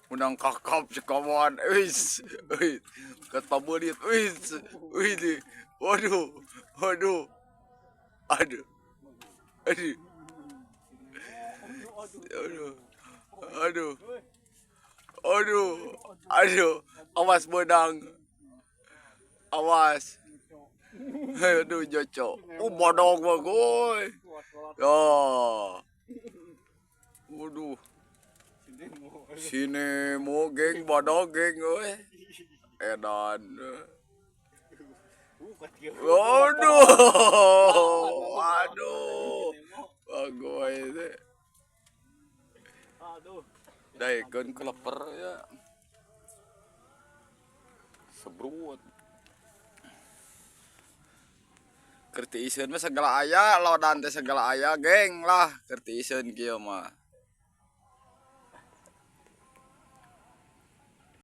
Menang kakap sekawan. Wis. Kata belit. Wis. Waduh. Aduh. Aduh. Awas benang. Awas. Aduh cocok. Bodong bagoy. Ya. Waduh. Sini mau geng bodong geng euy. Edan. Waduh. Bagoy teh. Daekeun keleper ya. Sebrut. Kerti iseun mah segala aya, lodan teh segala aya, geng lah. Kerti iseun kieu mah.